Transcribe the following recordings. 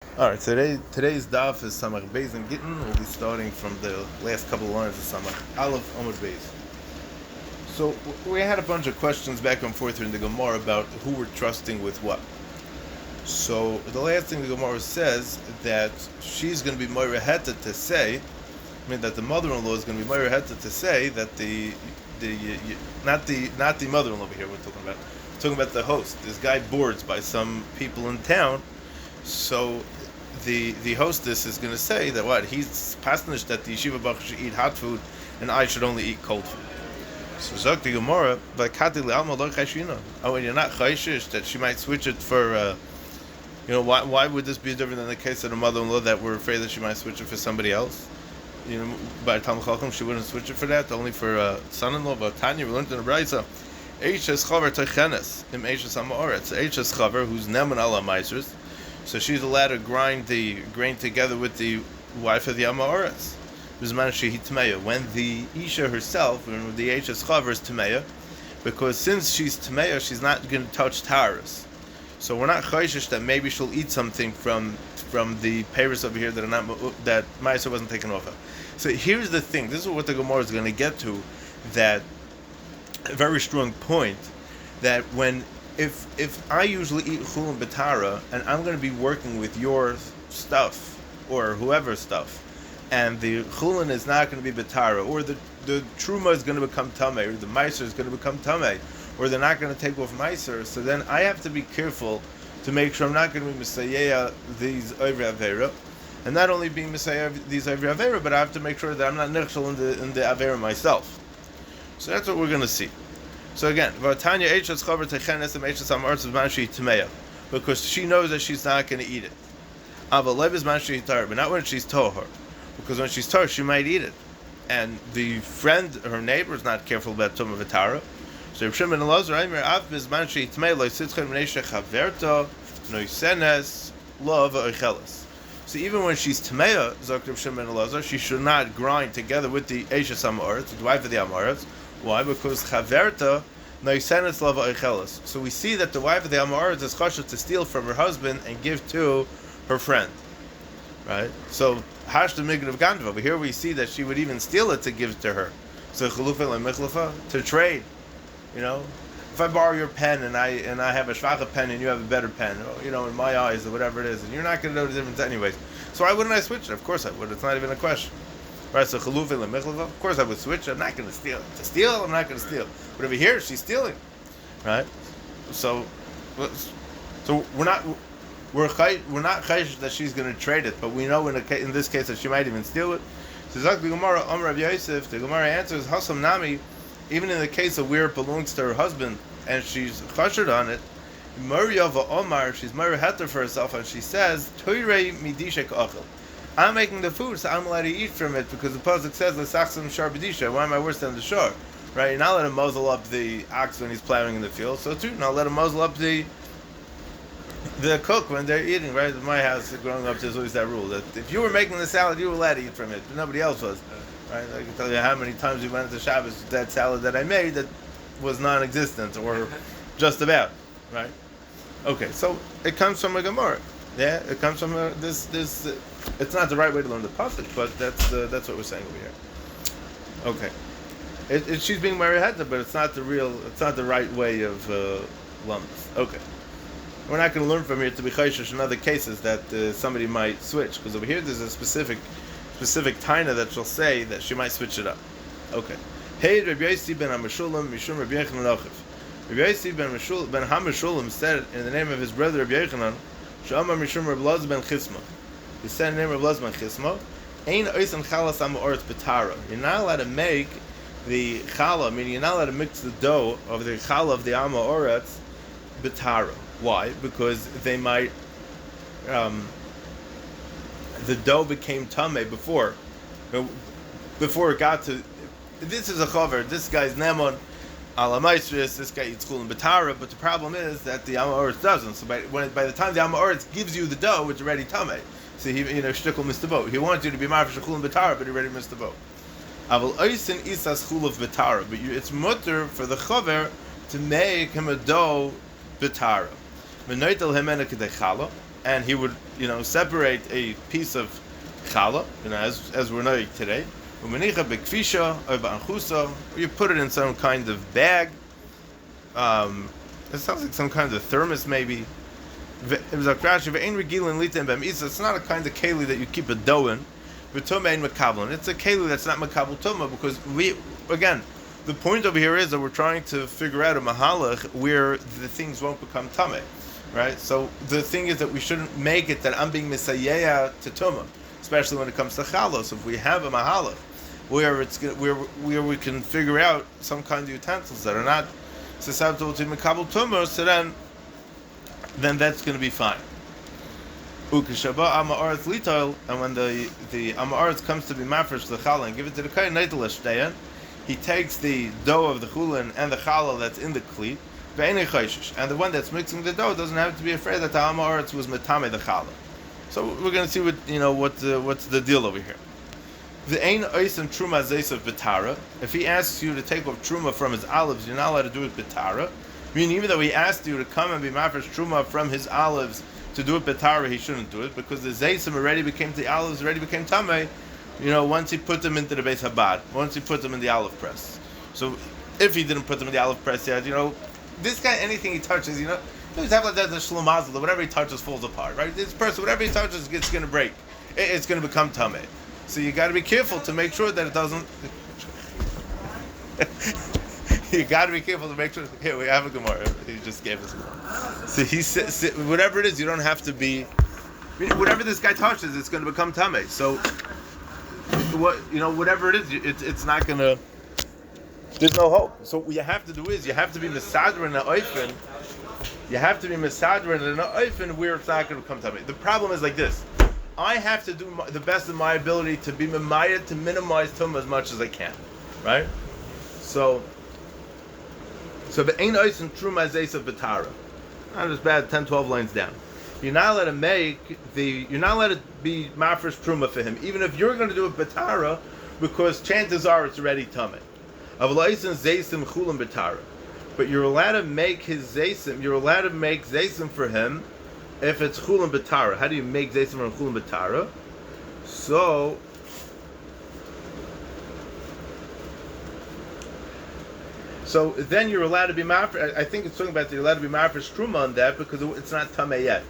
All right, today's daf is Samach Beis and Gitin. We'll be starting from the last couple of lines of Samach Aleph Amud Beis. So we had a bunch of questions back and forth in the Gemara about who we're trusting with what. So the last thing the Gemara says that she's going to be Moira Heta to say, that the mother-in-law is going to be Moira Heta to say that not the mother-in-law over here we're talking about the host. This guy boards by some people in town, so the hostess is going to say that what he's pasnish that the yeshiva bach should eat hot food and I should only eat cold food. So Zok the Gemara, but kati le'alma lo chayshina. Oh, and you're not chayshish that she might switch it for. Why would this be different than the case of the mother-in-law that we're afraid that she might switch it for somebody else? By Talmud Chacham, she wouldn't switch it for that, only for son-in-law. But Tanya, we learned in the Brayso, Eishes chaver techenes im Eishes ha'ma'aretz. Eishes chaver, who's neman ala meisers. So she's allowed to grind the grain together with the wife of the Amaretz. When the Isha herself, when the Eishes Chaver is Tmeya, because since she's Tmeya, she's not going to touch Taurus. So we're not chayshish that maybe she'll eat something from the payers over here that are not that Ma'aser wasn't taken off of. So here's the thing. This is what the Gemara is going to get to. That a very strong point that when if I usually eat chulin betara and I'm going to be working with your stuff or whoever's stuff, and the chulin is not going to be betara, or the truma is going to become tamei, or the meiser is going to become tamei, or they're not going to take off meiser, so then I have to be careful to make sure I'm not going to be misayeh these ovri avera, and not only being misayeh these ovri avera, but I have to make sure that I'm not nechshel in the avera myself. So that's what we're going to see. So again, because she knows that she's not going to eat it. But not when she's tohar, because when she's tohar, she might eat it. And the friend, her neighbor, is not careful about tumah v'tara. So Reb Shimon Elazar, so even when she's tmeya, Zok Reb Shimon Elazar, she should not grind together with the Eishes Hamaretz, the wife of the Hamaretz. Why? Because chaverta noisenes lava oichelas. So we see that the wife of the Hamaretz is chashuv to steal from her husband and give to her friend, right? So hashta mignav gandva. But here we see that she would even steal it to give to her. So chalufa lemichlafa, to trade. If I borrow your pen and I have a shvacha pen and you have a better pen, in my eyes or whatever it is, and you're not going to know the difference anyways. So why wouldn't I switch it? Of course I would. It's not even a question. Right, so chalufa lemichlava, of course I would switch. I'm not going to steal. To steal, I'm not going to steal. But over here, she's stealing, right? So we're not chayish that she's going to trade it, but we know in this case that she might even steal it. So Zak the Gemara, Rav Yosef, the Gemara answers Hasam Nami, even in the case of where it belongs to her husband and she's chashed on it, Maryava Omar, she's Mary Heter for herself, and she says Toirei midishek achel. I'm making the food, so I'm allowed to eat from it because the pasuk says "L'sachsim shar b'disha." Why am I worse than the shor? Right? You're not let him muzzle up the ox when he's plowing in the field. So too, not let him muzzle up the cook when they're eating. Right? In my house, growing up, there's always that rule that if you were making the salad, you were allowed to eat from it, but nobody else was. Right? I can tell you how many times we went into Shabbos with that salad that I made that was non-existent or just about. Right? Okay, so it comes from a Gemara. Yeah, it comes from this. It's not the right way to learn the pasuk, but that's what we're saying over here. Okay, she's being married Heta, but it's not the right way of lumps. Okay, we're not going to learn from here to be chayshish in other cases that somebody might switch, because over here there's a specific taina that she'll say that she might switch it up. Okay, hey, Rabbi Yossi ben Hamashulam Mishum Rabbi Yochanan Achiv. Rabbi Yossi ben Hamashulam said in the name of his brother Rabbi Yochanan, Shama Mishum Rabbi Laz ben Chisma. He said in the name of Rabbi Laz ben Chisma, Ein oisan chalas ha'ma'oretz betara. You're not allowed to make the challah, meaning you're not allowed to mix the dough of the challah of the ha'ma'oretz betara. Why? Because they might, the dough became tameh before it got to. This is a chaver. This guy's nemon. Ala Maestris, this guy eats chulin betara, but the problem is that the Amaretz doesn't. So by the time the Amaretz gives you the dough, it's already tamei. So he, shtickle missed the boat. He wants you to be marfish chulin betara, but he already missed the boat. Aval oisin isas chulav betara, but it's mutter for the chaver to make him a dough betara. Menoitel hemena kedechala, and he would, separate a piece of challah, as we're knowing today. Umenicha bekfisha or ba'anchusa, or you put it in some kind of bag. It sounds like some kind of thermos, maybe. It's not a kind of keli that you keep a dough in. It's a keli that's not makabel tuma, because again, the point over here is that we're trying to figure out a mahalach where the things won't become tameh, right? So the thing is that we shouldn't make it that I'm being misayeya to tuma, especially when it comes to chalos. If we have a mahalach where where we can figure out some kind of utensils that are not susceptible to makabel tuma, so then that's going to be fine. Ukeshaba amaretz litoil, and when the amaretz comes to be mafresh the challah and give it to the kohen neitel shteyan, he takes the dough of the chulin and the challah that's in the kli, and the one that's mixing the dough doesn't have to be afraid that the amaretz was metame the challah. So we're going to see what's the deal over here. The ein oisen truma zeis of betara. If he asks you to take off truma from his olives, you're not allowed to do it betara. Meaning, even though he asked you to come and be mafresh truma from his olives to do it betara, he shouldn't do it, because the zeisim the olives already became tamei. Once he put them into the Beis Habad, once he put them in the olive press. So if he didn't put them in the olive press yet, this guy, anything he touches, he's have like that the shlomazal, whatever he touches falls apart, right? This person, whatever he touches, it's going to break. It's going to become tamei. So you got to be careful to make sure that it doesn't. You got to be careful to make sure. Here we have a Gemara. He just gave us a Gemara. So he said, whatever it is, you don't have to be. Whatever this guy touches, it's going to become tamei. So whatever it is, it's not going to. There's no hope. So what you have to do is you have to be mesader in the oifen. You have to be mesader in the oifen where it's not going to become tamei. The problem is like this. I have to do the best of my ability to be memayed, to minimize tumah as much as I can, right? So the ein oisen truma zeis of betara. Not as bad, 10, 12 lines down. You're not allowed to you're not allowed to be mafresh truma for him, even if you're going to do it betara, because chances are it's already tamei. Avlaisen zeisim chulam betara. But you're allowed to make his zeisim, you're allowed to make zeisim for him if it's chulam betara. How do you make zeisim from chulam betara? So then you're allowed to be mafresh. I think it's talking about you're allowed to be mafresh truma on that because it's not tamei yet.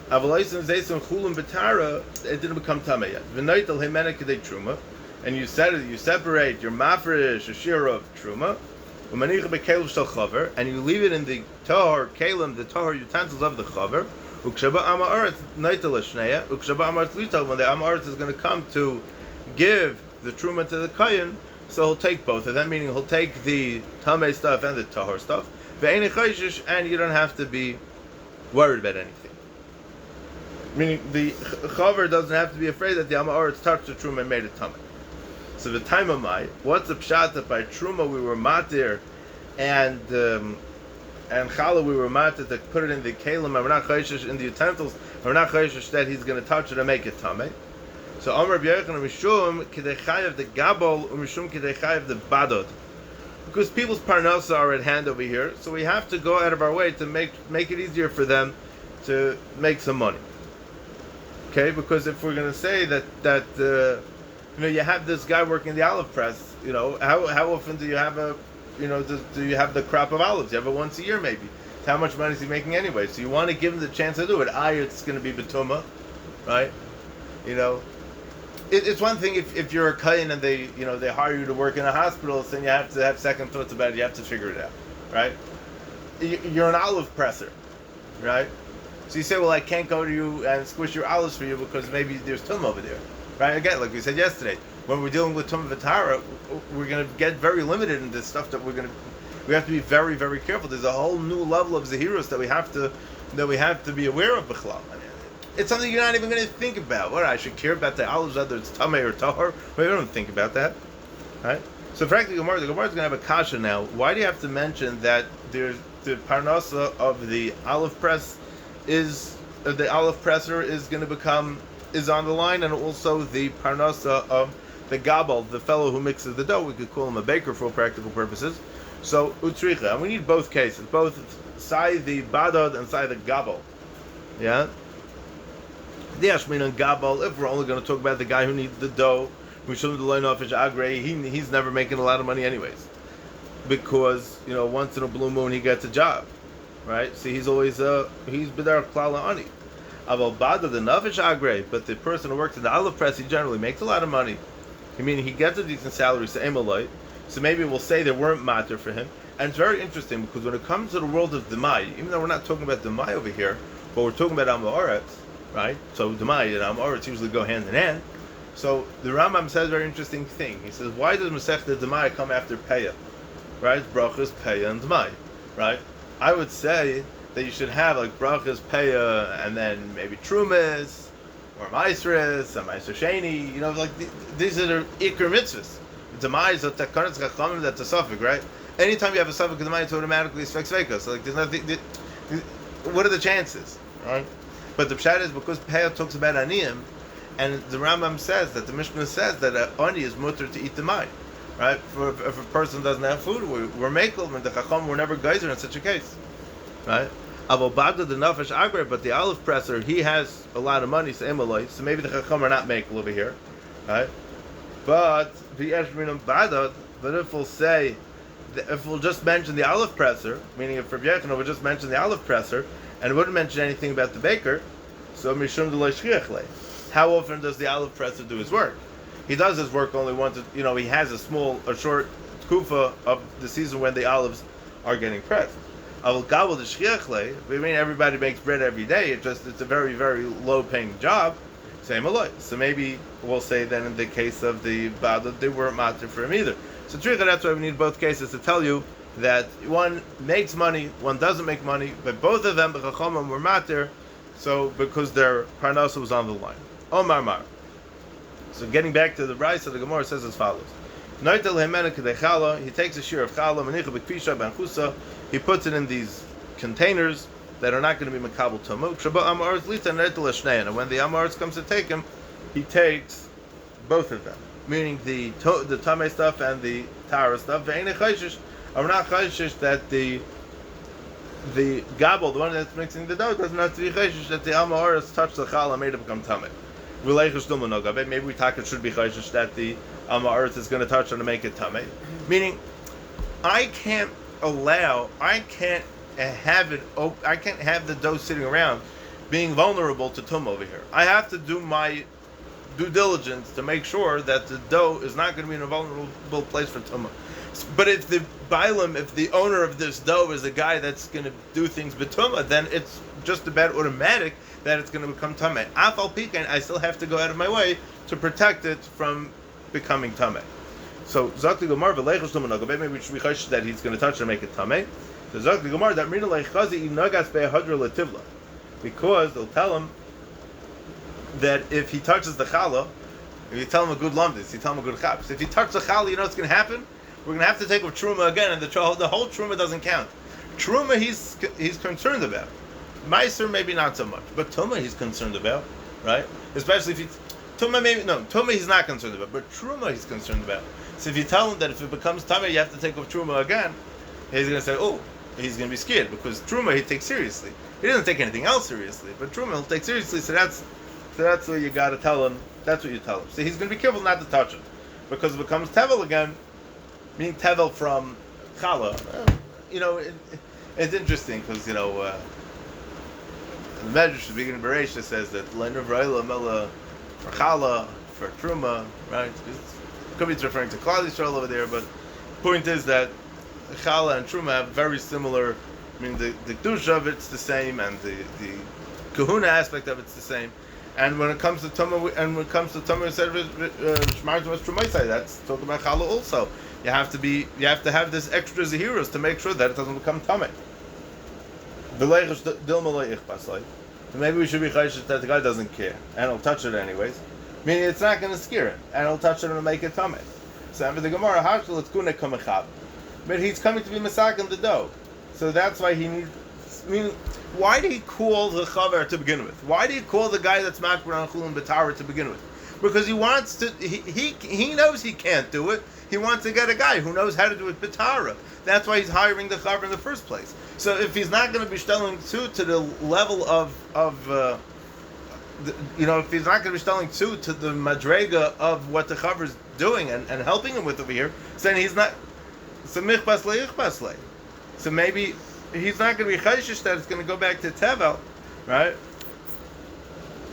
Avalaisen zeisim chulam betara, it didn't become tamei yet. V'noitel hemenek kedei truma, and you separate your mafresh a shir of truma, u'manicha bekelim shel chaver, and you leave it in the tahor kelim, the tahor utensils of the chaver. Ukshaba amaretz noitel shneya, ukshaba amaretz lital. When the amaretz is going to come to give the truma to the kohen, so he'll take both of them, meaning he'll take the tamei stuff and the tahor stuff, and you don't have to be worried about anything. Meaning the chaver doesn't have to be afraid that the amaretz touched the truma and made it tamei. So the time of my, what's the pshat that by truma we were matir, and challah we were matir to put it in the kelim, and we're not chayshish in the utensils, and we're not chayshish that he's going to touch it and make it tamei. So Amar B'Yechon Mishum Kidei Chayav the Gabol Mishum Kidei Chayav the Badod, because people's parnasa are at hand over here, so we have to go out of our way to make it easier for them to make some money. Okay, because if we're going to say that you have this guy working the olive press, how often do you have do you have the crop of olives? You have it once a year maybe. How much money is he making anyway? So you want to give him the chance to do it. It's going to be betuma, right? It's one thing if you're a kohen and they hire you to work in a hospital, then you have to have second thoughts about it. You have to figure it out, right? You're an olive presser, right? So you say, well, I can't go to you and squish your olives for you because maybe there's tum over there, right? Again, like we said yesterday, when we're dealing with tum v'tara, we're going to get very limited in this stuff that we have to be very, very careful. There's a whole new level of zahirus that we have to be aware of. B'chlal. It's something you're not even going to think about. What, I should care about the olives, whether it's tamei or tahor? Well, you don't think about that, right? So frankly, the Gemara is going to have a kasha now. Why do you have to mention that there's the parnasa of the olive press is the olive presser is on the line, and also the parnasa of the gabal, the fellow who mixes the dough? We could call him a baker for all practical purposes. So utzricha, and we need both cases, both sai the badad and sai the gabal. Yeah. The Ashmin and Gabal, if we're only going to talk about the guy who needs the dough, we shouldn't learn off his agrei. He's never making a lot of money anyways, because once in a blue moon he gets a job, right? So he's always he's b'derech klala ani. Aval bada the nafish agrei, but the person who works in the olive press, he generally makes a lot of money. I mean, he gets a decent salary, so emaloi. So maybe we'll say there weren't matter for him. And it's very interesting because when it comes to the world of Demai, even though we're not talking about Demai over here, but we're talking about Amoretz, right? So Demai and Amoretz usually go hand in hand. So the Rambam says a very interesting thing. He says, why does Masechta Demai come after Peah? Right? Brachas, Peah, and Demai. Right? I would say that you should have like Brachas, Peah, and then maybe Trumas, or Maisris, or Maiser Sheni. These are the Iker mitzvahs. Demai is a Takanas Chachamim, that's a suffix, right? Anytime you have a suffix in the mind, it's automatically Svek. So there's nothing. What are the chances, right? But the pshat is because Peah talks about aniyim, and the Rambam says that the Mishnah says that ani is mutter to eat the mind, right? If a person doesn't have food, we're makel, and the chacham were never geyser in such a case, right? Avobagda the nafesh agre, but the olive presser, he has a lot of money, so emaloi, so maybe the chacham are not makel over here, right? But the eshminam badad, but if we'll say, if we'll just mention the olive presser, meaning if Rabbi Yechon would just mention the olive presser, and it wouldn't mention anything about the baker, so mishum de lo shchiach. How often does the olive presser do his work? He does his work only once. He has a short kufa of the season when the olives are getting pressed. Avol gabel de shchiach. I mean, everybody makes bread every day. It's a very, very low-paying job. Same aloi. So maybe we'll say then in the case of the bada, they weren't matter for him either. So that's why we need both cases to tell you that one makes money, one doesn't make money, but both of them, the chachamim, were matter, so because their parnasa was on the line. Omar Mar. So getting back to the Brisa, the Gemara says as follows: he takes a shear of challah, he puts it in these containers that are not going to be makabel tamuk. And when the amaretz comes to take him, he takes both of them, meaning the tamei stuff and the tara stuff. Are not chayshish that the gabel, the one that's mixing the dough, doesn't have to be chayshish that the amaretz touched the challah made it become tamei. Maybe we talk it should be chayshish that the amaretz is going to touch and to make it tamei. Meaning, I can't have the dough sitting around being vulnerable to tum over here. I have to do my due diligence to make sure that the dough is not going to be in a vulnerable place for tumah. But if the owner of this dough is the guy that's going to do things betumah, then it's just about automatic that it's going to become tameh. Afal pikan, I still have to go out of my way to protect it from becoming tameh. So Zakti Gomar v'leichus tumah, maybe we should be chayshish that he's going to touch and make it tameh. So Zakti Gomar that mina leichazi inagas be'hadra letivla, because they'll tell him that if he touches the challah, if you tell him a good lumdis, you tell him a good chaps. If he touches the challah, you know what's going to happen? We're going to have to take with truma again, and the whole truma doesn't count. Truma he's concerned about. Meiser maybe not so much, but tuma he's concerned about, right? Especially if tuma he's not concerned about, but truma he's concerned about. So if you tell him that if it becomes tama, you have to take with truma again, he's going to say, oh, he's going to be scared because truma he takes seriously. He doesn't take anything else seriously, but truma he'll take seriously. So that's what you got to tell him. That's what you tell him. So he's going to be careful not to touch it, because it becomes tevel again, meaning tevel from challah. It's interesting because the Medrash, the beginning of Bereishah, says that le'ner v'rayla mela for challah, for truma, right? Could be referring to Klal Yisrael over there, but the point is that challah and truma have very similar. I mean, the kedusha of it's the same, and the kahuna aspect of it's the same. And when it comes to Tumah, we said Shmarz was Trumaisai. That's talking about Challah also. You have to have this extra zehiros to make sure that it doesn't become Tameh. Maybe we should be chayshish that the guy doesn't care and he'll touch it anyways. Meaning it's not going to scare him and he'll touch it and make it Tameh. So after the Gemara, Hashal it's Kuneh Kamechab. But he's coming to be Masak in the dough. So that's why he needs. Why did he call the chaver to begin with? Why did he call the guy that's makbar on chulin b'tara to begin with? Because he wants to. He knows he can't do it. He wants to get a guy who knows how to do it b'tara. That's why he's hiring the chaver in the first place. So if he's not going to be shtelling to the level of if he's not going to be telling to the madrega of what the chaver is doing and helping him with over here, then he's not. So michbas le ichbas le. So maybe he's not going to be chayshish that it's going to go back to tevel, right?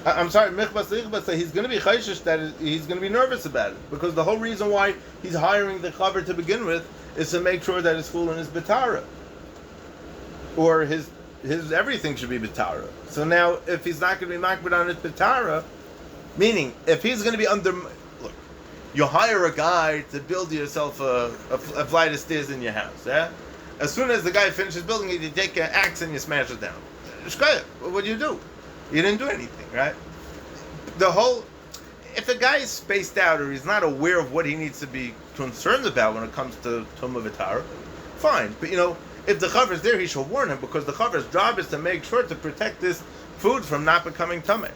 I'm sorry, michbas le ichbas le. He's going to be chayshish that he's going to be nervous about it, because the whole reason why he's hiring the chaver to begin with is to make sure that his chulin is betara, or his everything should be betara. So now, if he's not going to be makbid on his betara, meaning if he's going to be under, look, you hire a guy to build yourself a flight of stairs in your house. Yeah, as soon as the guy finishes building it, you take an axe and you smash it down. What do? You didn't do anything, right? If the guy is spaced out or he's not aware of what he needs to be concerned about when it comes to tumah v'tara, fine. But if the chaver is there, he should warn him, because the chaver's job is to make sure to protect this food from not becoming tameh.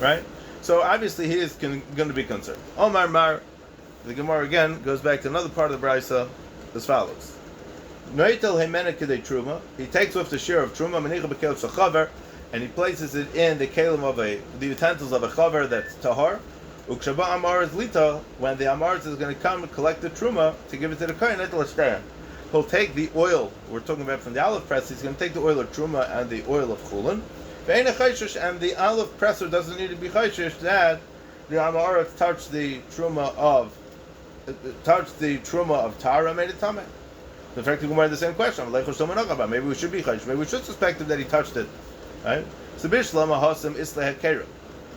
Right? So obviously he is going to be concerned. Omar Mar, the Gemara again goes back to another part of the brisa as follows. He takes off the share of truma, and he places it in the kelim of the utensils of a chaver that's tahar. Ukshaba amar is lita, when the amaris is going to come and collect the truma to give it to the kohen, he'll take the oil, we're talking about from the olive press, he's going to take the oil of truma and the oil of chulin. And the olive presser doesn't need to be chayshish that the amaris touched the truma of tara and made it tameh. In fact, we can the same question. Maybe we should be chayshish. Maybe we should suspect him that he touched it. Right? So bishlama hasam isla hakera.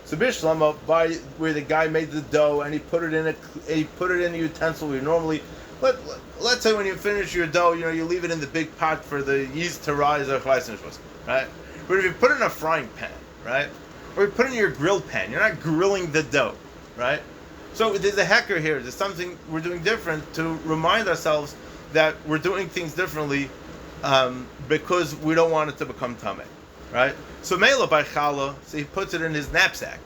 So bishlama, by where the guy made the dough and he put it in a utensil. We normally let's say when you finish your dough, you leave it in the big pot for the yeast to rise, right? But if you put it in a frying pan, right, or you put it in your grill pan, you're not grilling the dough, right? So there's a hecker here. There's something we're doing different to remind ourselves that we're doing things differently because we don't want it to become tameh. Right? So Mela by Chala, so he puts it in his knapsack.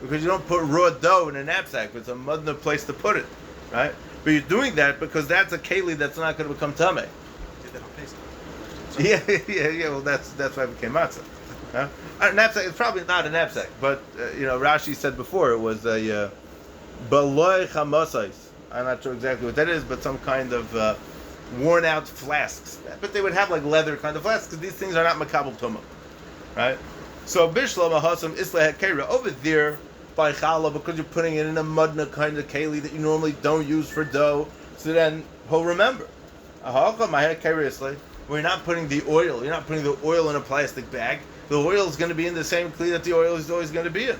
Because you don't put raw dough in a knapsack, it's a mudna place to put it. Right? But you're doing that because that's a keli that's not going to become tameh. Did that on Pesach. Yeah. Well, that's why it became matzah. Huh? Knapsack, it's probably not a knapsack, but Rashi said before it was a baloi chamasais. I'm not sure exactly what that is, but some kind of worn out flasks. But they would have like leather kind of flasks, because these things are not makabel tumah. Right? So Bishlam Hasam Isla Kera over there by Chala, because you're putting it in a mudna kind of keli that you normally don't use for dough, so then he'll remember. We're not putting the oil, you're not putting the oil in a plastic bag. The oil is going to be in the same kli that the oil is always going to be in.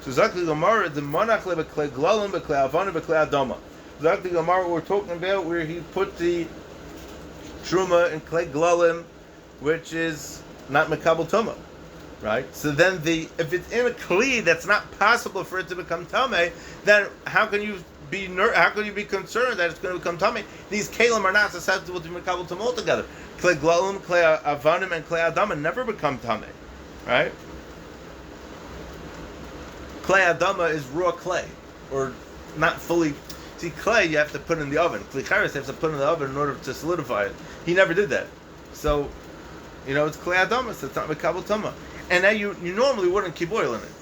So Zakli Gemara, the monach lebekle glalim bekle avana bekle adama. Zakli Gemara, we're talking about where he put the truma in klei glalim, which is not makabel tumah, right? So then if it's in a kli that's not possible for it to become tameh, then how can you be concerned that it's going to become tameh? These kalim are not susceptible to makabel tumah altogether. Klei glalim, klei avanim, and klei adama never become tameh, right? Klei adama is raw clay, or not fully. See, clay you have to put in the oven. Klei charis you have to put in the oven in order to solidify it. He never did that, so. It's klei adama, so it's not makabel tumah. And now you normally wouldn't keep oil in it,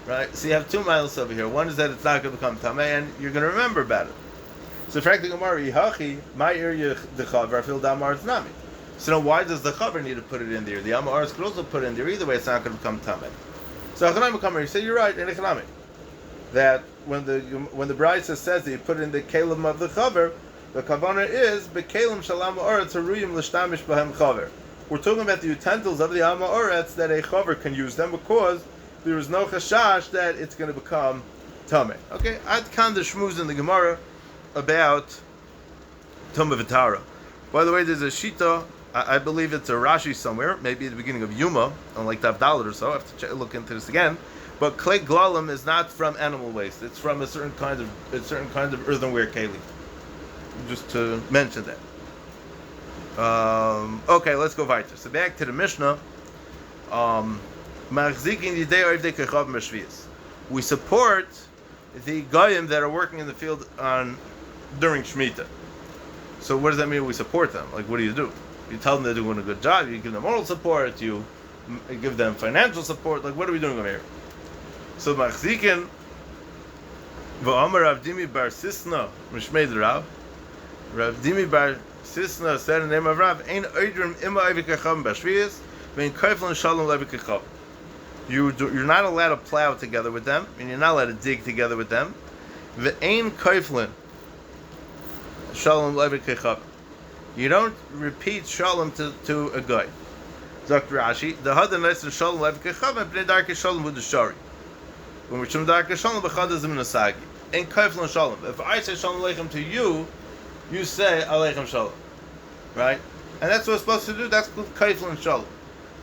right? So you have two miles over here. One is that it's not going to become tameh, and you're going to remember about it. So frankly, Gemara yihachi my area the chaver fil damar it's nami. So now why does the chaver need to put it in there? The amaris could also put it in there. Either way, it's not going to become tameh. So Achanami Kamer, you say you're right in economic that when the Brisa says that you put it in the kelim of the chaver, the kavana is bekelim shalam ha'aretz haruyim l'shtamish b'hem chaver. We're talking about the utensils of the Alma Oretz that a chaver can use them because there is no chashash that it's going to become tameh. Okay, I'd kind of shmooze in the Gemara about tumah v'tara. By the way, there's a shita. I believe it's a Rashi somewhere, maybe at the beginning of Yoma, unlike Tav Dalet or so. I have to look into this again. But klei glalim is not from animal waste; it's from a certain kind of earthenware keli. Just to mention that. Okay, let's go weiter. So back to the Mishnah. We support the goyim that are working in the field during Shemitah. So what does that mean? We support them. Like, what do? You tell them they're doing a good job. You give them moral support. You give them financial support. Like, what are we doing over here? So Machzikin v'Amar Rav Dimi bar Sisna Mishmeid Rav. Rav Dimi bar Sisna said in the name of Rav, Ein oidrim ima avikacham b'shviyas, v'ein koiflan shalom levikacham. You're not allowed to plow together with them, and you're not allowed to dig together with them. V'ein koiflan shalom levikacham. You don't repeat shalom to a guy. Dr. Rashi, the Hadan Nes Shalom levikacham and Bnei Darkei Shalom Hudashari. When we're Shem Darkei Shalom b'chadazim nasagi. Ein koiflan shalom. If I say shalom aleichem to you, you say aleichem shalom, right? And that's what we're supposed to do. That's called kaifel shalom.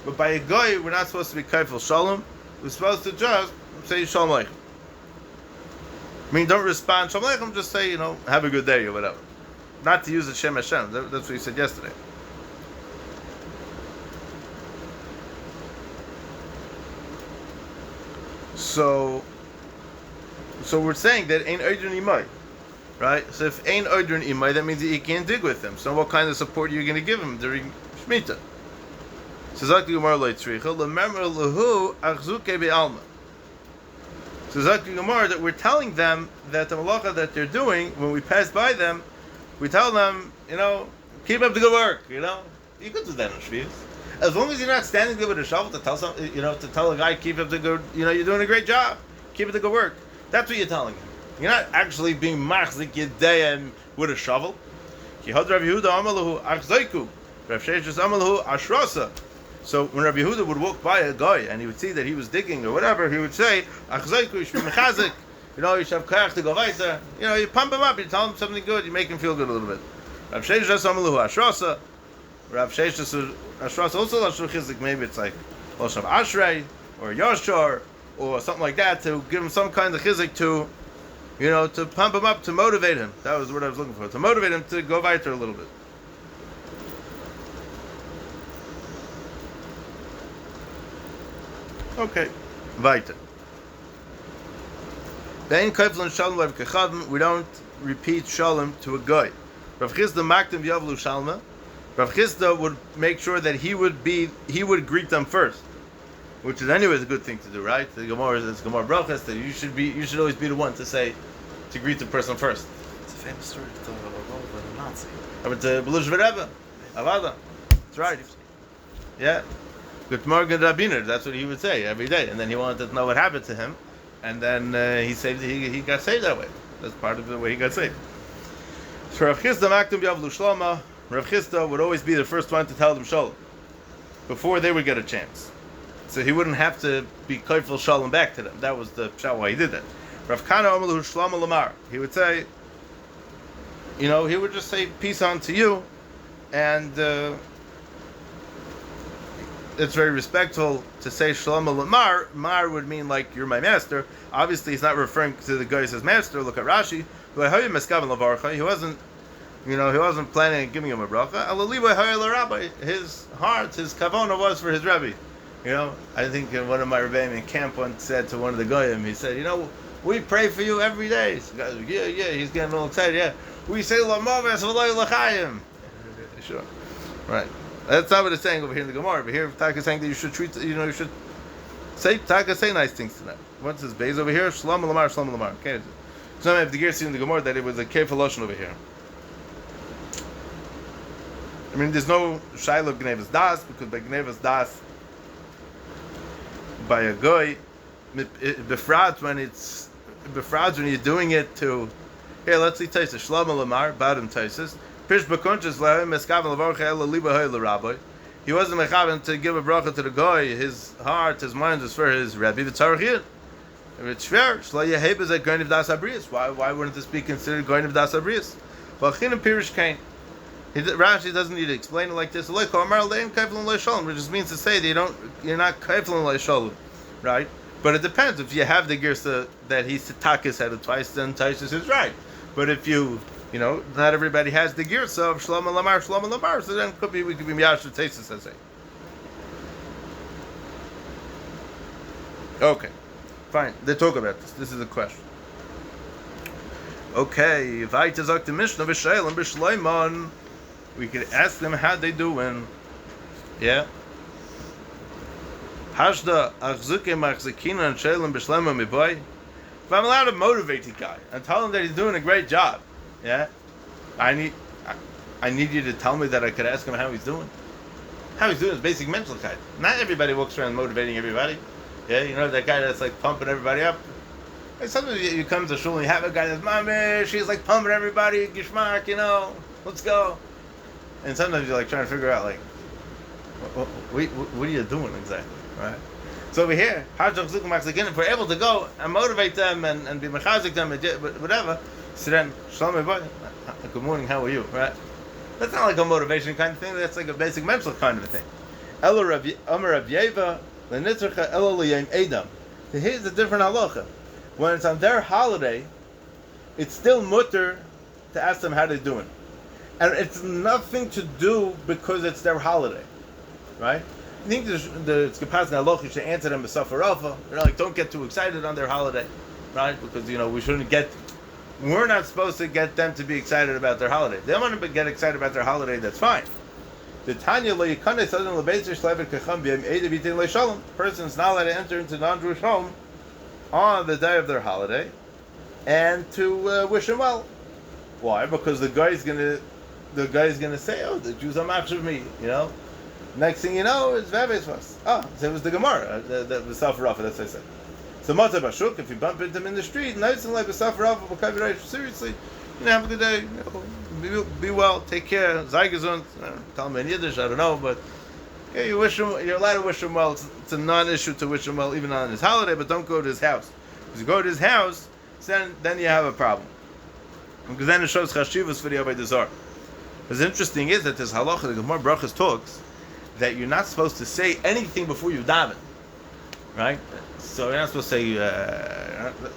But by a guy, we're not supposed to be kaifel shalom. We're supposed to just say shalom aleichem. I mean, don't respond shalom aleichem. Just say, have a good day or whatever. Not to use the Shem Hashem. That's what you said yesterday. So we're saying that ain't oidrin imay. Right? So if ain't oidrin imay, that means that you can't dig with him. So what kind of support are you going to give him during Shemitah? So Zakti Gemara lo yitzricha, l'memar lehu achzuke be'alma. So Zakti Gemara that we're telling them that the malacha that they're doing, when we pass by them, we tell them, keep up the good work, You could do that in Shvius. As long as you're not standing there with a shovel to tell to tell a guy, keep up the good, you're doing a great job. Keep up the good work. That's what you're telling him. You're not actually being machzik yedayim with a shovel. Kihad Rav Yehuda amalahu achzaiku. Rav Sheshes amalahu ashrasa. So when Rav Yehuda would walk by a guy and he would see that he was digging or whatever, he would say, achzaiku, you should be mechazik. You should have koyach to go weiter. You pump him up, you tell him something good, you make him feel good a little bit. Rav Sheshes amalahu ashrasa. Rav Sheshes ashrasa also lashon chizik. Maybe it's like lashon ashrei or yashar or something like that to give him some kind of chizik to. To pump him up, to motivate him. That was what I was looking for. To motivate him to go weiter a little bit. Okay. Weiter. We don't repeat shalom to a guy. Rav Chisda maktim v'yavlu shalma. Rav Chisda would make sure that he would greet them first. Which is anyways a good thing to do, right? The Gemara is Gemara brachas that you should always be the one to greet the person first. It's a famous story to tell about a Nazi. But Belush Vereva, Avada. That's right. Yeah. Good morning, Rabbiner. That's what he would say every day, and then he wanted to know what happened to him, and then he got saved that way. That's part of the way he got saved. So Rav Chisda maktum yavlu shlama. Rav Chisda would always be the first one to tell them shalom before they would get a chance. So he wouldn't have to be koifel shalom back to them. That was the pshat why he did that. Rav Kana Omalu Shlama Lamar. He would say, he would just say peace unto you, and it's very respectful to say Shlama Lamar. Mar would mean like you're my master. Obviously, he's not referring to the guy as his master. Look at Rashi. He wasn't. He wasn't planning on giving him a bracha. His heart, his kavona was for his Rebbe. I think one of my rebbeim in camp once said to one of the goyim, he said, we pray for you every day. So the guy was, yeah, he's getting all excited, yeah. We say, Lamaves v'loy l'chayim. Sure. Right. That's not what it's saying over here in the Gemara. But here, Taka is saying that you should treat, you should say, Taka, say nice things to them. What's his base over here? Shalom Lamar, Shalom Lamar. Okay. So now I have the gear in the Gemara that it was a kefil lashon over here. I mean, there's no Shiloh of Gnevas Das, because by Gnevas Das, by a guy, befrauds when you're doing it to, here, let's see Taisus, Shlomo Lamar, Badim Taisus, Pish Bakunchas Lahem, Meskavan Lavarcha Ela Liba Hoy Rabbi. He wasn't mechavan to give a bracha to the guy, his heart, his mind was for his Rebbe, the Tzarech Yid. If it's fair, Shlo Yeheb is like going of Das Abrius. Why wouldn't this be considered going of Das Abrius? Well, Chinim Pirish Kain. Rashi doesn't need to explain it like this. Which just means to say that you're not kaiflin shalom, right? But it depends. If you have the girsa that he's takis said it twice, then Taisus is right. But if not everybody has the girsa of Shlomo Lamar, so then we could be miyasher Taisus, I say. Okay, fine. They talk about this. This is a question. Okay, if I tazak the Mishnah b'sheil and b'shleiman. We could ask them how they doing. Yeah. Hashda achzuke machzikina and shalem b'shlema miboy. If I'm allowed to motivate the guy and tell him that he's doing a great job, yeah, I need you to tell me that I could ask him how he's doing. How he's doing is basic mental kind. Not everybody walks around motivating everybody. Yeah, you know that guy that's like pumping everybody up. Like sometimes you come to shul and you have a guy that's, "Mama, she's like pumping everybody, gishmak, you know, let's go." And sometimes you're like trying to figure out like, what are you doing exactly, right? So over here, if we're able to go and motivate them and be mechazik them, whatever, so then, good morning, how are you, right? That's not like a motivation kind of thing, that's like a basic mental kind of a thing. Here's a different halacha. When it's on their holiday, it's still mutter to ask them how they're doing. And it's nothing to do because it's their holiday, right? I think the Tzkapas Naloch, you should answer them with Safar Alpha. Like, don't get too excited on their holiday, right? Because, you know, we're not supposed to get them to be excited about their holiday. They want to get excited about their holiday, that's fine. The Tanya lo yikane sudden lebeitzer shlevet kacham b'yem eda b'tin le'shalom. Person's not allowed to enter into non-Jewish home on the day of their holiday and to wish them well. Why? Because the guy's gonna say, "Oh, the Jews are machshav me," you know. Next thing you know, it's Vavesvas. So it was the Gemara, the Safar Rafa, that's what I said. So Matzah Bashuk, if you bump into him in the street, nice and like the Safar Rafa, seriously, you know, have a good day, you know, be well, take care, Zeigezund, tell him in Yiddish, I don't know, but yeah, you're allowed to wish him well. It's a non-issue to wish him well, even on his holiday, but don't go to his house. Because you go to his house, then you have a problem. Because then it shows Chashivas for the Avodah Zarah. What's interesting is that this halacha, the Gemara Brachas talks, that you're not supposed to say anything before you daven, right? So you're not supposed to say.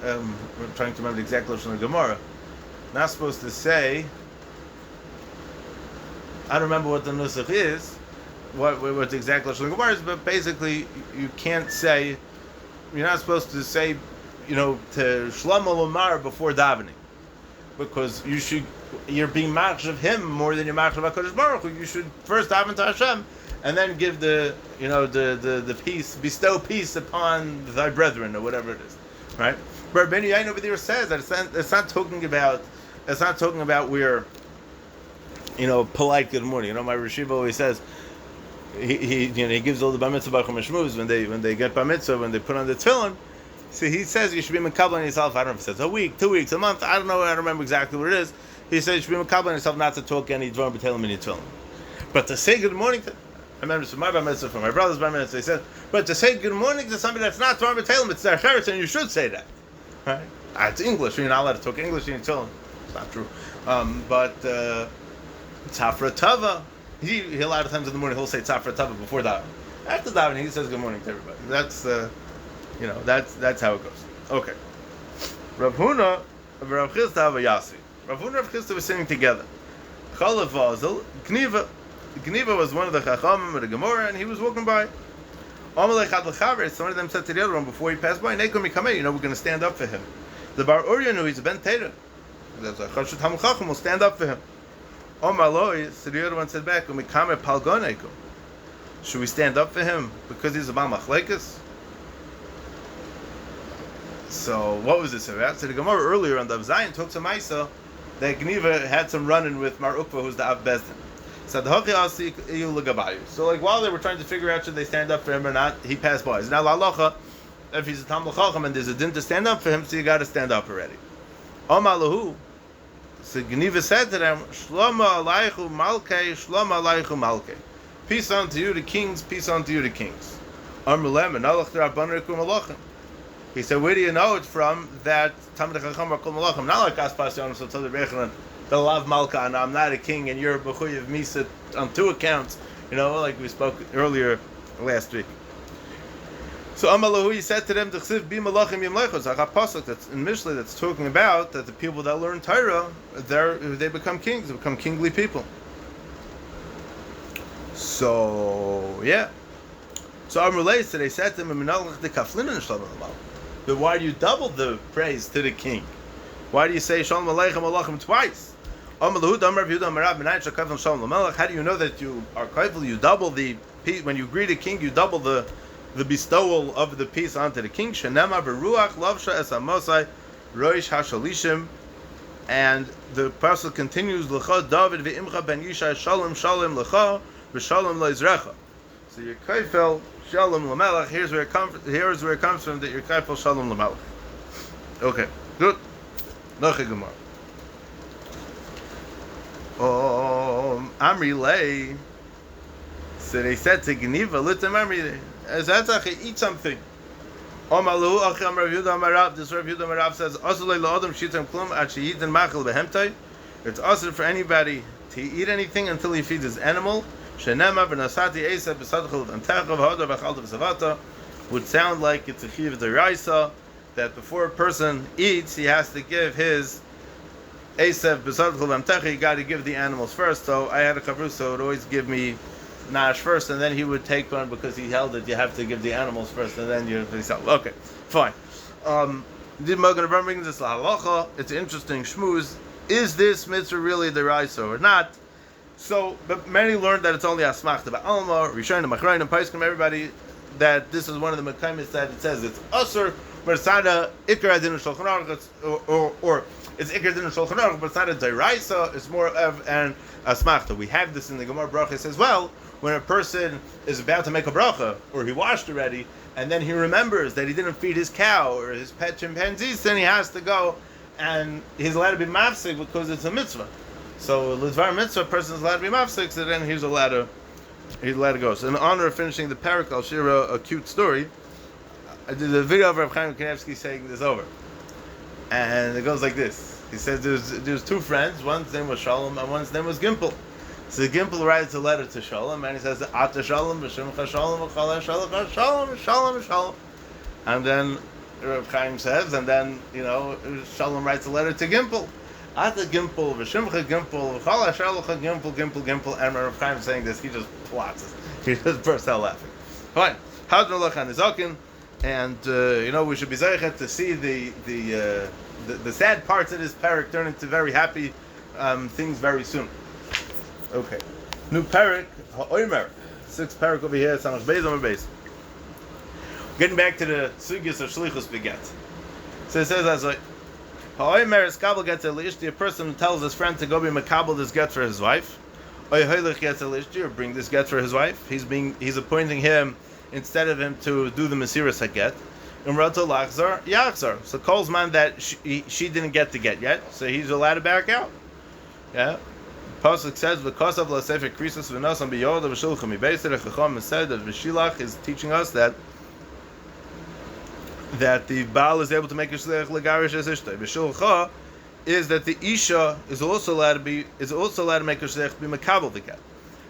I'm trying to remember the exact lashon of the Gemara. Not supposed to say. I don't remember what the nusach is, what the exact lashon of the Gemara is, but basically you can't say. You're not supposed to say, you know, to Shlomo Lomar before davening, because you're being machshav him more than you're machshav HaKadosh Baruch Hu. You should first daven to Hashem, and then give the peace, bestow peace upon thy brethren, or whatever it is, right? But Ben Yain over there says that it's not talking about we're, you know, polite good morning. You know, my Rishiva always says he gives all the bar mitzvah bachum shmuz when they get bar mitzvah, when they put on the tefillin. So he says you should be makabel on yourself. I don't know if it says a week, 2 weeks, a month. I don't know. I don't remember exactly what it is. He says you should be makabel on yourself not to talk any dvarim b'telim in your tefillin, but to say good morning to. I remember from my bar mitzvah, from my brother's bar mitzvah, he said, but to say good morning to somebody that's not Torah B'Telem, it's their cheretz, and you should say that. Right? It's English, you're not allowed to talk English in Tefillin. It's not true. But Tzafra Tava, he a lot of times in the morning, he'll say Tzafra Tava before davening. After davening, he says good morning to everybody. That's, that's how it goes. Okay. Rav Huna, Rav Chisda, Yasi. Rav Huna and Rav Chisda were sitting together. Chalav Vazel, Kniva. Gniva was one of the Chachamim of the Gemara, and he was walking by. So one of them said to the other one before he passed by, we're going to stand up for him. The Bar Uriah knew he's a Ben Teda. There's a Chashat HaMchachim, we'll stand up for him. So the other one said back, should we stand up for him because he's a Baal Machlekes? So what was this about? So the Gemara earlier on the Zion talked to Maisa that Gniva had some run-in with Mar Ukva, who's the Av Bezdin. So like while they were trying to figure out should they stand up for him or not, he passed by. Now la'alacha, if he's a Talmud Chacham and there's a din to stand up for him, so you got to stand up already. Amalahu. So Gniva said to them, Shloma alaychu malkei, Shloma alaychu malkei. Peace unto you the kings, peace unto you the kings. Amrulem and alach rabban rekum malachim. He said, where do you know it from that Talmud Chacham are kol malachim? Not like Aspas Yonah so Tzaddik Rechanan. The love Malka, and I'm not a king, and you're a B'chuyev Misa on 2 accounts, like we spoke earlier last week. So Amalahu, he said to them, that's in Mishlei that's talking about that the people that learn Torah, they become kings, they become kingly people. So, yeah. So Amrulay, so they said to him, then why do you double the praise to the king? Why do you say Shalom Aleichem Alachim twice? How do you know that you are kaivel? You double when you greet a king, you double the the bestowal of the peace onto the king. Shenema beruach lavsha es amosai roish hashalishim, and the pasuk continues, L'cha David ve'imcha ben Yishai shalom shalom l'cha v'shalom lo'izrecha. So your kaifel shalom l'melech. Here's where it comes from, that your kaifel shalom l'melech. Okay, good. Noche Gemara. Amri lei. So they said to Geniva, Litam Amri, Azatach, eat something. Omalu, Acham Rav Yudah Marav, this Rav Yudah Marav says, Asulei la'odam shitam klum, achi yidin machal behemtai. It's also for anybody to eat anything until he feeds his animal. Shenema v'nasati eisa b'sadchel v'antechav ha'odar v'chalta v'savata, would sound like it's a chiv d'raisa, that before a person eats, he has to give his eisa b'sadchel v'antechav, you got to give the animals first. So I had a chavrusa, so it would always give me Nash first, and then he would take one because he held it. You have to give the animals first, and then you sell. Okay, fine. It's an interesting shmooze. Is this mitzvah really the raisa or not? So, but many learned that it's only asmachta ba'alma, Rishonim, Machrayim, Paiskim, everybody, that this is one of the mekaymis that it says it's usur, but it's not a ikar adin shulchan aruch, or it's ikar adin shulchan aruch, but it's not a deraisa. It's more of an asmachta. We have this in the Gemara bracha. It says, well, when a person is about to make a bracha, or he washed already, and then he remembers that he didn't feed his cow or his pet chimpanzees, then he has to go, and he's allowed to be mafsik because it's a mitzvah. So l'dvar mitzvah, a person is allowed to be mafsik, so then he's allowed to go. So in honor of finishing the parak, I'll share a cute story. I did a video of Rav Chaim Kanevsky saying this over, and it goes like this. He says there's two friends, one's name was Shalom and one's name was Gimpel. So Gimpel writes a letter to Shalom, and he says, Ata Shalom, B'Shimcha Shalom, B'Chala Shalom, Shalom, Shalom, Shalom. And then Rav Chaim says, and then, Shalom writes a letter to Gimpel. Ata Gimpel, B'Shimcha Gimpel, B'Chala Shalom, Gimpel, Gimpel, Gimpel. And Rav Chaim saying this, he just plots it. He just bursts out laughing. Fine. Hadron Lachan Nizakin, and, we should be zeichet to see the sad parts of this parak turn into very happy things very soon. Okay. New parak, ha'omer. 6th parak over here, Samach Beis, Omer Beis. Getting back to the sugyas of shlichus beget. So it says as like, ha'omer is kabel get to l'ishti, a person tells his friend to go be makabel this get for his wife. Oy hoylech get to l'ishti, or bring this get for his wife. He's appointing him, instead of him to do the mesiras haget. Umrato lachzar, yachzar. So calls man that she didn't get the get yet, so he's allowed to back out. Yeah. Pasuk says, "Because of la sefer krisus v'nosam biyoda v'shulchem mibeisir." Chacham said that V'shilach is teaching us that the Baal is able to make a shliach legarish as ishtay. V'shulcha is that the isha is also allowed to make a shliach be makabel the get.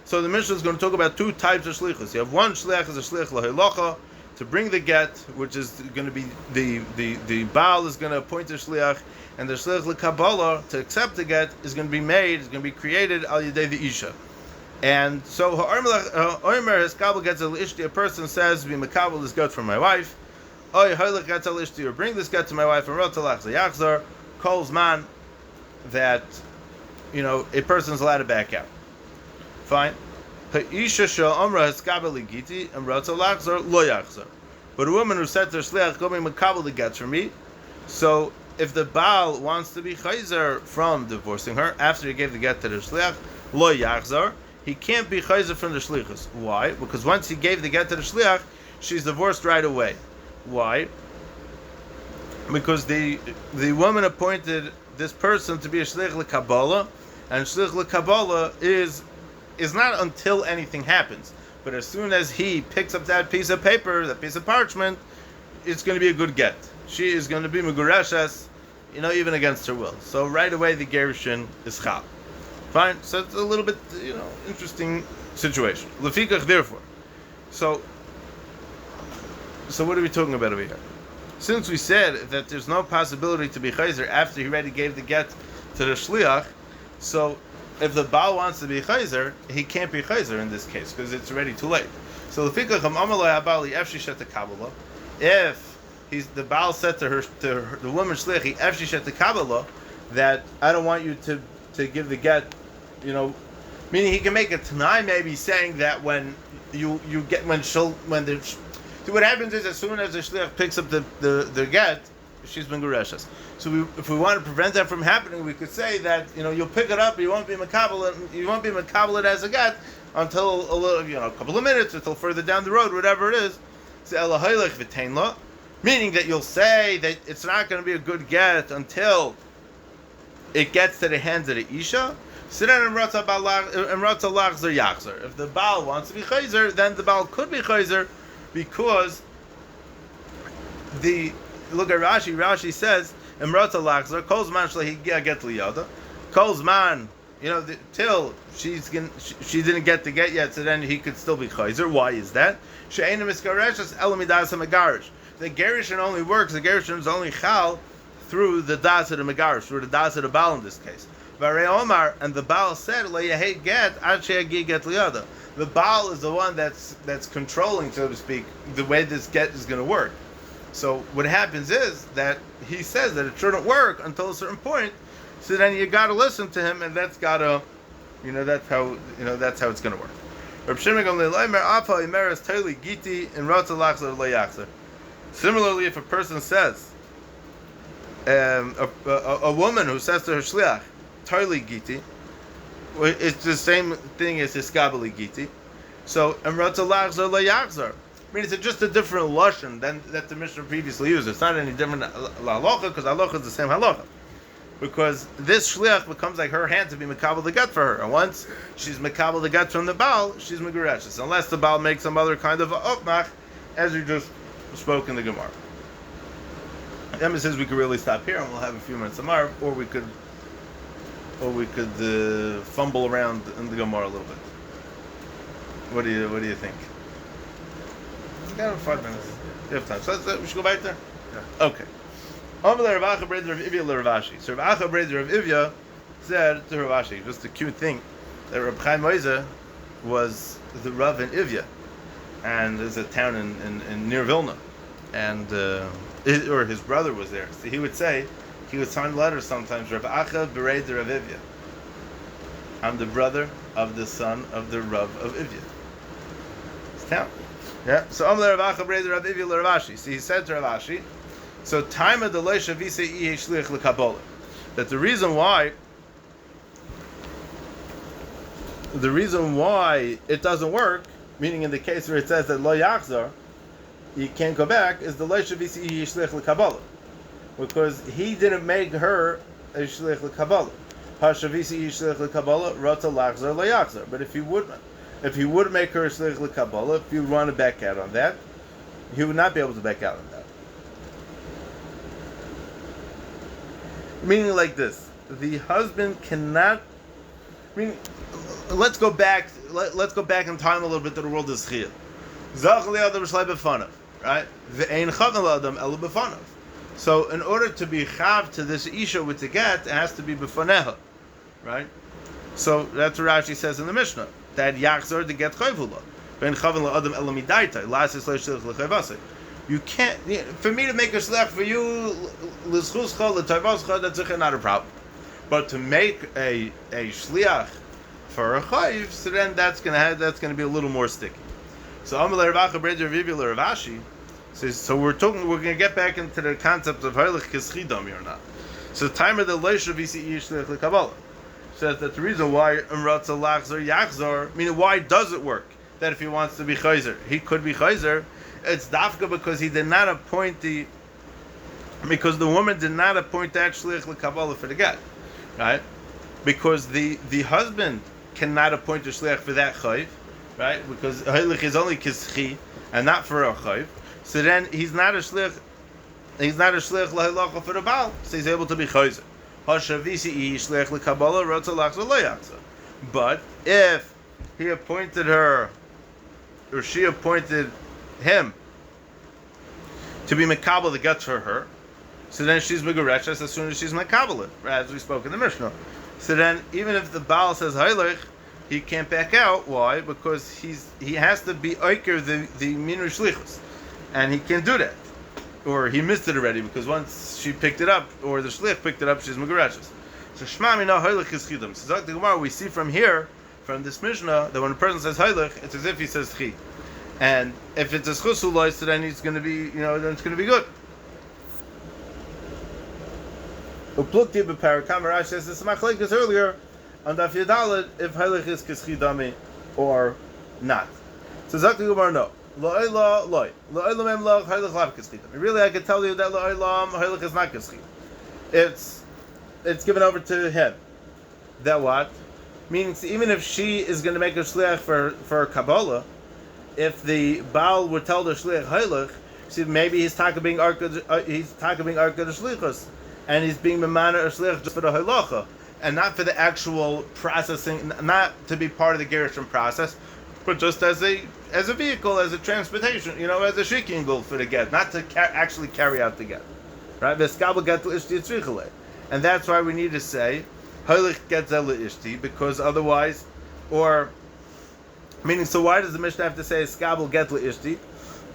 So the Mishnah is going to talk about two types of shlichus. You have one shliach is a shliach lahilacha, to bring the get, which is going to be the Baal is going to appoint a shliach, and the shliach l'kabbalah to accept the get is going to be made, is going to be created al yedei the isha. And so ha'omer his kabel gets al ishti, a person says, "Be makabel this get for my wife." Oy hoylech gets al ishti, or bring this get to my wife, and rotalach zayachzar, calls man that a person's allowed to back out. Fine. Ha'isha sha'omra his kabel ligiti, and rotalach zar lo yachzar. But a woman who said to her shliach, "Go be makabel the get for me," so if the Baal wants to be chayzer from divorcing her after he gave the get to the shliach, lo yachzar, he can't be chayzer from the shlichus. Why? Because once he gave the get to the shliach, she's divorced right away. Why? Because the woman appointed this person to be a shliach l'kabbalah, and shliach l'kabbalah is not until anything happens. But as soon as he picks up that piece of paper, that piece of parchment, it's going to be a good get. She is going to be megureshes, even against her will. So right away the gerushin is chal. Fine. So it's a little bit, interesting situation. Lefikach, therefore. So what are we talking about over here? Since we said that there's no possibility to be chayzer after he already gave the get to the shliach, so if the Baal wants to be chayzer, he can't be chayzer in this case because it's already too late. So lefikach amalei habali efshishet kabbalah. If the Baal said to the woman shliach efshishet kabbalah, that I don't want you to give the get, meaning he can make a tanai maybe saying that when So what happens is, as soon as the shliach picks up the get, she's been gereshas. So if we want to prevent that from happening, we could say that you'll pick it up, you won't be makabel it as a get until a couple of minutes, until further down the road, whatever it is. Meaning that you'll say that it's not going to be a good get until it gets to the hands of the isha. So then if the Baal wants to be chayzer, then the Baal could be chayzer, because look at Rashi. Rashi says Imrata lachzer kol zman shlehi get liyada kol zman till she didn't get the get yet, so then he could still be chayzer. Why is that? She'eina miskareshes elamidas hamegarish. The gerushin only works. The gerushin is only chal through the das of the megarish, through the das of the Baal in this case. Varei Omar, and the Baal said, "Le'yahei get ad she'agi get liyada." The Baal is the one that's controlling, so to speak, the way this get is going to work. So what happens is that he says that it shouldn't work until a certain point. So then you got to listen to him, and that's got to, that's how it's going to work. Reb Shimon Gamliel Omer, Afa Imeres Toili Giti in Rotza Lachzer Le'yachzer. Similarly, if a person says, a woman who says to her shliach, Toili Giti, it's the same thing as Iskabeli Giti. So, Rotza Lachzer Le'yachzer. I mean, it's just a different lashon than that the Mishnah previously used. It's not any different halacha, because halacha is the same halacha. Because this shliach becomes like her hand to be makabel the gut for her, and once she's makabel the gut from the Baal, she's megureshes, unless the Baal makes some other kind of opmach, as we just spoke in the Gemara. Emma says we could really stop here, and we'll have a few minutes tomorrow, or we could fumble around in the Gemara a little bit. What do you think? We got 5 minutes. You have time. So we should go back there? Yeah. Okay. So Rav Acha Breder of Ivya said to Rav Ashi, just a cute thing, that Reb Chaim Moise was the Rav in Ivya, and there's a town in near Vilna, and his brother was there. So he would sign letters sometimes, Rav Acha Breder of Ivya. I'm the brother of the son of the Rav of Ivya. It's town. Yeah. So Rav Acha Breder of Ivya Rav Ashi. So he said to Rav Ashi, so time of the leisha v'sei shliach lekabola, that the reason why it doesn't work, meaning in the case where it says that lo yachzor, you can't go back, is the leisha v'sei shliach lekabola, because he didn't make her a shliach lekabola. Hasha v'sei shliach lekabola rota lachzor lo yachzor. But if he would make her a shliach lekabola, if you want to back out on that, he would not be able to back out on that. Meaning like this, the husband cannot. Let's go back in time a little bit to the world of Zchiyah. Zach li'adam shlei b'fanav, right? Ve'ein chavan li'adam elu b'fanav. So in order to be chav to this isha with the get, it has to be b'faneha, right? So that's what Rashi says in the Mishnah, that yachzor the get chayvula. Ve'ein chavan li'adam elu midaitai la'asis le'shlich l'chayvasei. You can't. For me to make a shliach for you, l'schuscha, l'tayvascha, that's not a problem. But to make a shliach for a chayiv, so then that's gonna be a little more sticky. So Amalei Rav Acha Breder Rav Ashi says. So we're gonna get back into the concept of heilig kischidam or not. So the time of the leisha v'si shliach l'kabbalah says that the reason why imratza lachzor yachzor, meaning why does it work? That if he wants to be chayzer, he could be chayzer. It's dafka because the woman did not appoint that shliach l'kabbalah for the get, right? Because the husband cannot appoint a shliach for that chayv, right? Because heilich is only kischi and not for a chayv. So then he's not a shliach lahalacha for the Baal, so he's able to be chayzer. Hashavisi shliach l'kabbalah rotza lachzor lo yachzor. But if he appointed her, or she appointed him to be makabel the guts for her, so then she's megureshes as soon as she's makabel it, as we spoke in the Mishnah. So then, even if the Baal says heilich, he can't back out. Why? Because he has to be oiker the minu shlichus, and he can't do that, or he missed it already because once she picked it up, or the shlich picked it up, she's megureshes. So shma mina heilich is chidam. So the Gemara, we see from here, from this Mishnah, that when a person says heilich, it's as if he says chi. And if it's a schusu loy, so then it's going to be, then it's going to be good. Uplukti b'parakam, Rashi says this machlekes earlier on Daf Yadalet if heilig is kischidami or not. So Zakti Gemara no. Lo'ila loy. Lo'ila mem loch heilig lav kischidami. Really, I could tell you that lo'ila heilig is not kischid. It's given over to him. That what? Meaning, even if she is going to make a shliach for Kabbalah, if the Baal would tell the shliach heilig, see, maybe he's talking being arka the shlichus, and he's being memana a shliach just for the halacha, and not for the actual processing, not to be part of the gerushin process, but just as a vehicle, as a transportation, as a shikingul for the get, not to actually carry out the get, right? V'skabel get l'ishti tzrichale, and that's why we need to say heilig get l'ishti, because otherwise, meaning, so why does the Mishnah have to say skabel get l'ishti?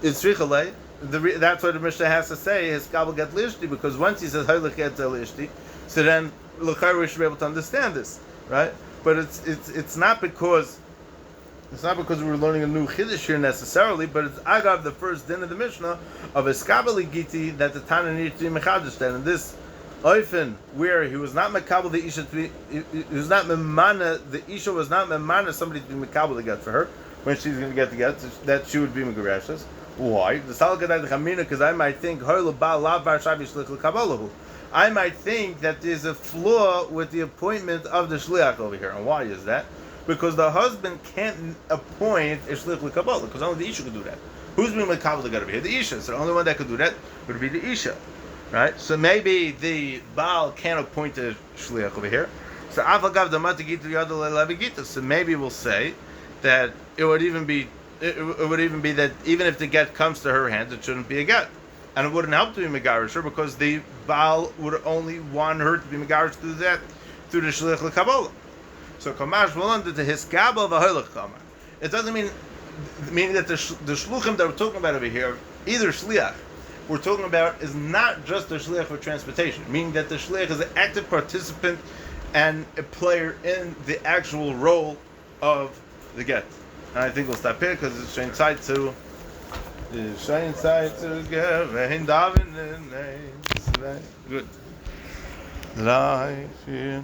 It's tzrichale. That's what the Mishnah has to say, his kabel get l'ishti, because once he says heilig get l'ishti, so then l'chayr we should be able to understand this, right? But it's not because we're learning a new chiddush here necessarily, but it's agav the first din of the Mishnah of a skabeli giti that the Tana needs to be mechadish then, and this oifen where he was not mekabel the isha to be, he was not memana, the isha was not memana somebody to be mekabel to get for her when she's going to get the get, that she would be megarashas. Why? Because I might think I might think that there's a flaw with the appointment of the shliach over here. And why is that? Because the husband can't appoint a shliach l'kabbalah, because only the isha could do that. Who's being l'kabbalah to get over here? The isha. So the only one that could do that would be the isha, right? So maybe the Baal can't appoint a shliach over here. So so maybe we'll say that it would even be that even if the get comes to her hands, it shouldn't be a get, and it wouldn't help to be megarish her, because the Baal would only want her to be megarish to do that through the shliach l'kabbalah. So kamash will under the hiskabel v'hoilach kamar. It doesn't mean that the shluchim that we're talking about over here, either shliach we're talking about, is not just the shliach for transportation, meaning that the shliach is an active participant and a player in the actual role of the get. And I think we'll stop here because it's showing side to give. Good. Life here.